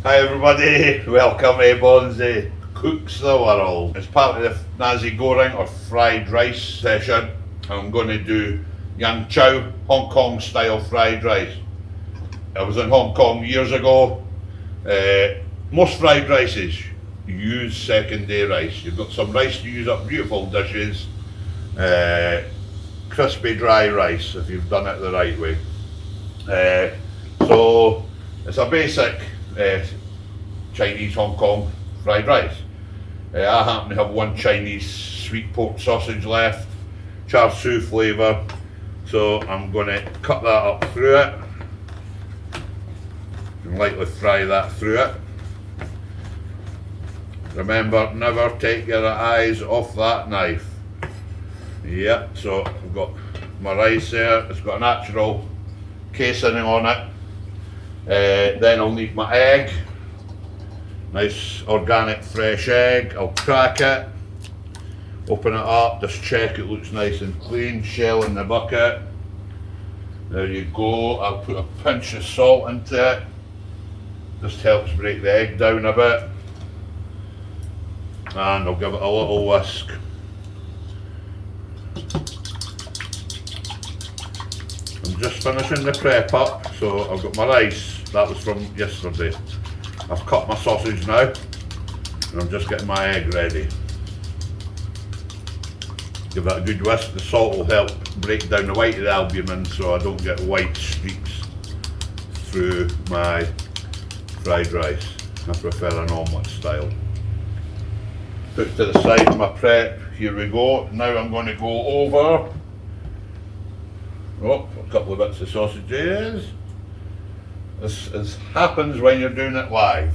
Hi everybody, welcome to Bonsie Cooks the World. As part of the Nazi Goreng or fried rice session, I'm going to do Yang Chow Hong Kong style fried rice. I was in Hong Kong years ago. Most fried rices use second day rice. You've got some rice to use up beautiful dishes, crispy dry rice if you've done it the right way. So it's a basic Chinese Hong Kong fried rice. I happen to have one Chinese sweet pork sausage left, char siu flavour, so I'm going to cut that up through it and lightly fry that through it. Remember, never take your eyes off that knife. Yep, so I've got my rice there, it's got a natural casing on it. Then I'll need my egg, nice organic fresh egg. I'll crack it, open it up, just check it looks nice and clean, shell in the bucket. There you go. I'll put a pinch of salt into it, just helps break the egg down a bit, and I'll give it a little whisk. I'm just finishing the prep up, so I've got my rice, that was from yesterday. I've cut my sausage now, and I'm just getting my egg ready. Give that a good whisk. The salt will help break down the white of the albumin so I don't get white streaks through my fried rice. I prefer an omelette style. Put to the side my prep, here we go. Now I'm going to go over a couple of bits of sausages. This happens when you're doing it live.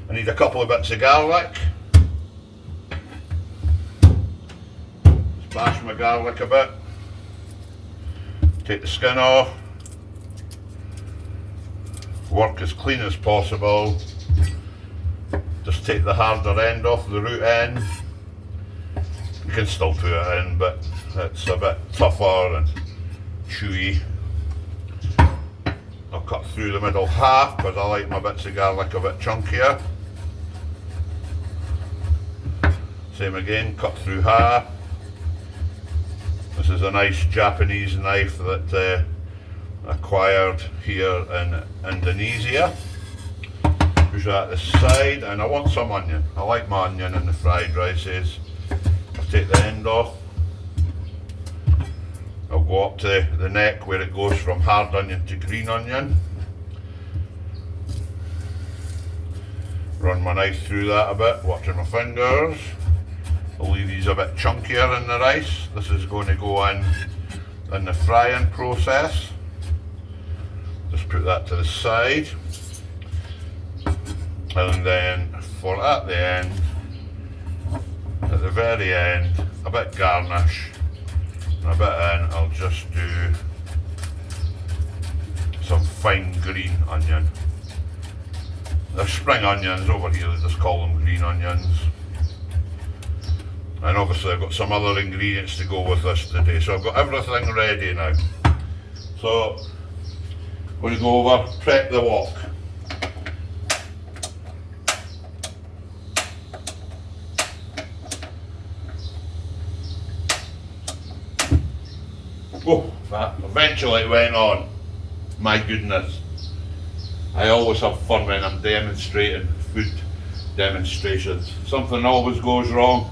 I need a couple of bits of garlic. Just bash my garlic a bit. Take the skin off. Work as clean as possible. Just take the harder end off, the root end. You can still put it in, but it's a bit tougher and chewy. I'll cut through the middle half because I like my bits of garlic a bit chunkier. Same again, cut through half. This is a nice Japanese knife that acquired here in Indonesia. Push that to the side, and I want some onion. I like my onion in the fried rices. I'll take the end off. I'll go up to the neck where it goes from hard onion to green onion. Run my knife through that a bit, watching my fingers. I'll leave these a bit chunkier in the rice. This is going to go in the frying process. Just put that to the side. And then for at the end, at the very end, a bit garnish. And a bit in, I'll just do some fine green onion. They're spring onions over here, they just call them green onions. And obviously I've got some other ingredients to go with this today, so I've got everything ready now. So, I'm going to go over, prep the wok. Oh, that eventually went on. My goodness. I always have fun when I'm demonstrating food demonstrations. Something always goes wrong,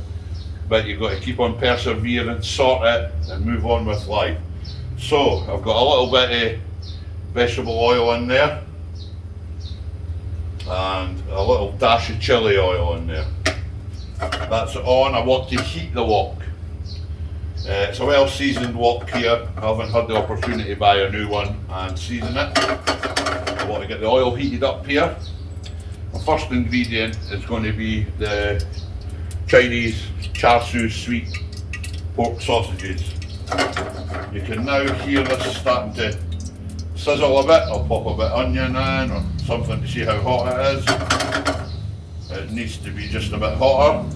but you've got to keep on persevering, sort it, and move on with life. So, I've got a little bit of vegetable oil in there, and a little dash of chili oil in there. That's it on. I want to heat the wok. It's a well seasoned wok here. I haven't had the opportunity to buy a new one and season it. I want to get the oil heated up here. The first ingredient is going to be the Chinese char siu sweet pork sausages. You can now hear this starting to sizzle a bit. I'll pop a bit of onion in or something to see how hot it is. It needs to be just a bit hotter.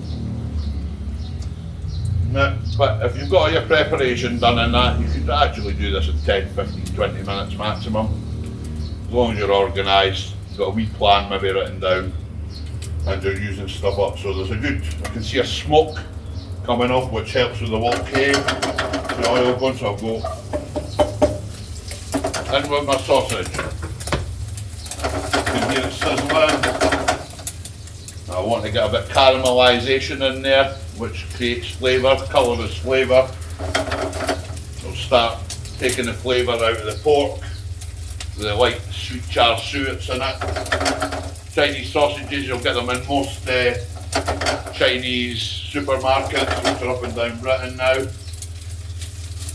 But if you've got all your preparation done in that, you could actually do this in 10, 15, 20 minutes maximum. As long as you're organised, got a wee plan maybe written down, and they're using stuff up. So there's a good, I can see a smoke coming off, which helps with the wok cave. The oil going, so I'll go in with my sausage. You can hear it sizzling. I want to get a bit caramelisation in there, which creates flavour, colourless flavour. I'll start taking the flavour out of the pork, the light sweet char siu that's in it. Chinese sausages, you'll get them in most Chinese supermarkets, which are up and down Britain now.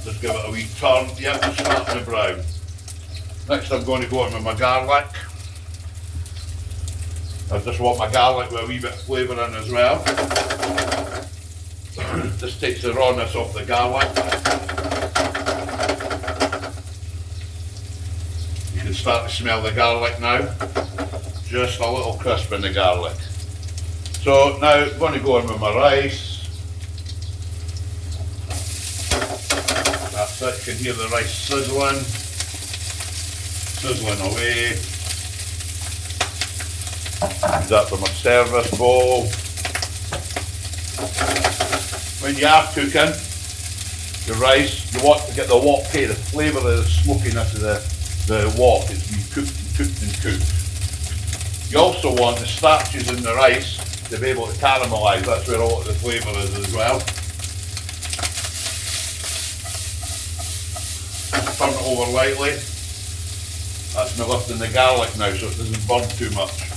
Just give it a wee turn. Yep, it's starting to brown. Next I'm going to go in with my garlic. I just want my garlic with a wee bit of flavour in as well. This takes the rawness off the garlic. You can start to smell the garlic now. Just a little crisp in the garlic. So now I'm going to go in with my rice. That's it, you can hear the rice sizzling away. Use that for my service bowl. When you are cooking the rice, you want to get the wok here, the flavour of the smokiness of the wok is being cooked and cooked. You also want the starches in the rice to be able to caramelise. That's where a lot of the flavour is as well. Turn it over lightly. That's me lifting the garlic now so it doesn't burn too much.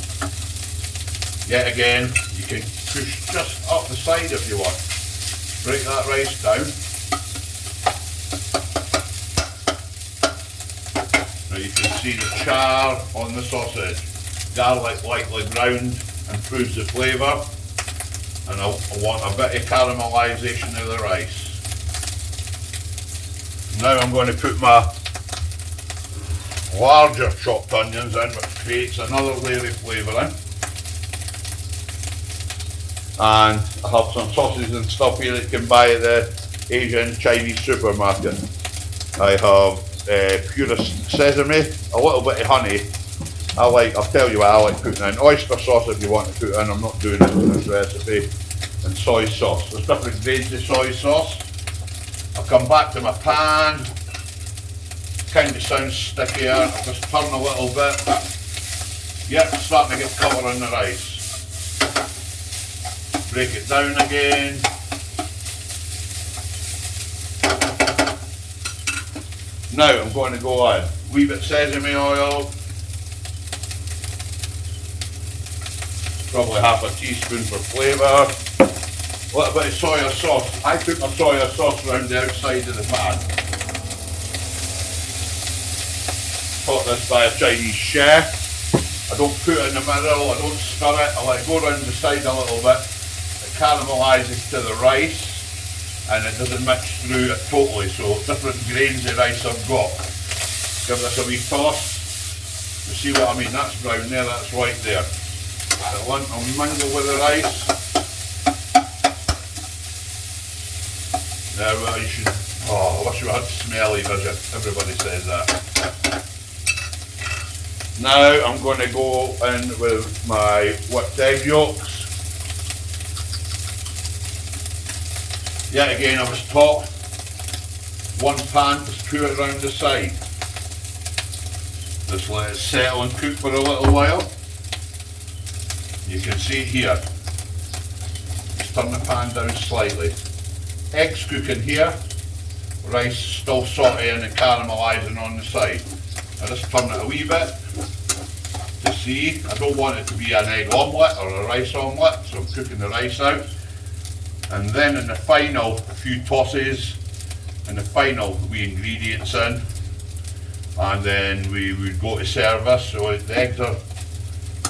Yet again, you can push just up the side if you want. Break that rice down. Now you can see the char on the sausage. Garlic lightly browned improves the flavour. And I want a bit of caramelisation of the rice. Now I'm going to put my larger chopped onions in, which creates another layer of flavour in. And I have some sausages and stuff here that you can buy at the Asian Chinese supermarket. I have pure sesame, a little bit of honey. I'll tell you what I like putting in. Oyster sauce if you want to put in, I'm not doing it in this recipe. And soy sauce. There's different grades of soy sauce. I'll come back to my pan. Kind of sounds stickier. I'll just turn a little bit. Yep, starting to get colour in the rice. Break it down again. Now I'm going to go in. Wee bit sesame oil. Probably half a teaspoon for flavour. A little bit of soya sauce. I put my soya sauce around the outside of the pan. Taught this by a Chinese chef. I don't put it in the middle, I don't stir it, I let it go around the side a little bit. It caramelises to the rice and it doesn't mix through it totally, so different grains of rice I've got. Give this a wee toss. You see what I mean? That's brown there, that's white there. I'll mingle with the rice. Now I should, I wish we had smelly budget, everybody says that. Now I'm going to go in with my whipped egg yolks. Yet again I was taught one pan, just pour it around the side. Just let it settle and cook for a little while. You can see here, just turn the pan down slightly. Eggs cooking here, rice still sauteing and caramelising on the side. I just turn it a wee bit to see. I don't want it to be an egg omelette or a rice omelette, so I'm cooking the rice out. And then in the final, a few tosses, and the final wee ingredients in. And then we would go to service. So the eggs are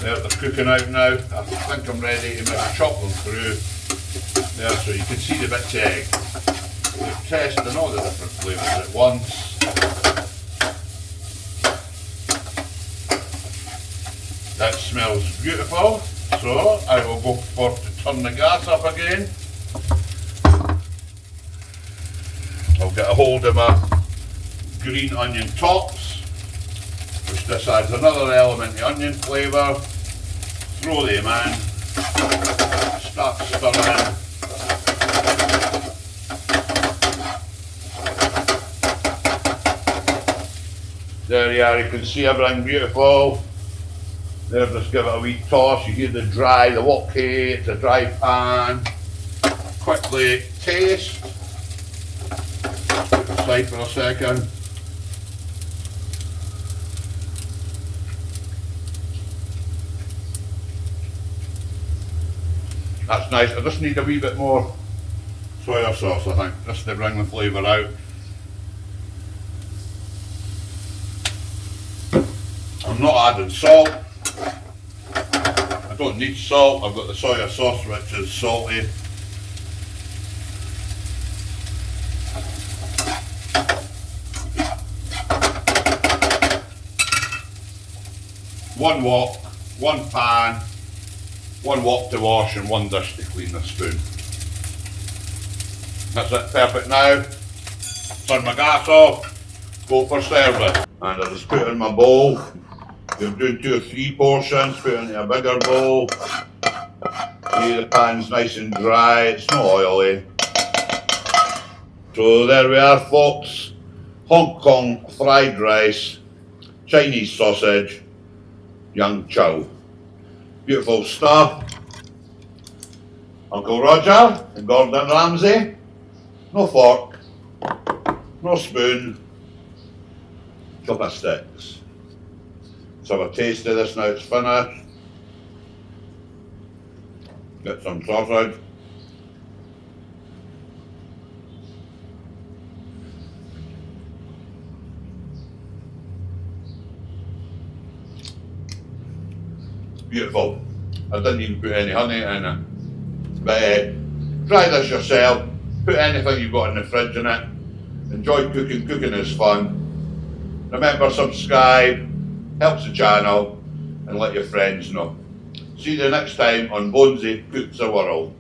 there, they're cooking out now. I think I'm ready to maybe chop them through there so you can see the bits of egg. We're testing all the different flavours at once. That smells beautiful, so I will go for to turn the gas up again. I'll get a hold of my green onion tops, which this adds another element of onion flavour. Throw them in, start stirring. There you are, you can see everything beautiful. There, just give it a wee toss. You hear the wok here, it's a dry pan. Quickly taste. Put it aside for a second. That's nice. I just need a wee bit more soya sauce, I think, just to bring the flavour out. I'm not adding salt. I don't need salt. I've got the soya sauce, which is salty. One wok, one pan, one wok to wash and one dish to clean the spoon. That's it, perfect now. Turn my gas off, go for serving. And I just put it in my bowl. If I'm doing 2 or 3 portions, put it into a bigger bowl. See, the pan's nice and dry, it's not oily. So there we are, folks. Hong Kong fried rice, Chinese sausage, young chow. Beautiful stuff. Uncle Roger and Gordon Ramsay. No fork, no spoon, couple of sticks. Let's have a taste of this now it's finished. Get some sausage. Beautiful. I didn't even put any honey in it. But try this yourself. Put anything you've got in the fridge in it. Enjoy cooking. Cooking is fun. Remember, subscribe. Helps the channel. And let your friends know. See you next time on Bonsie Cooks the World.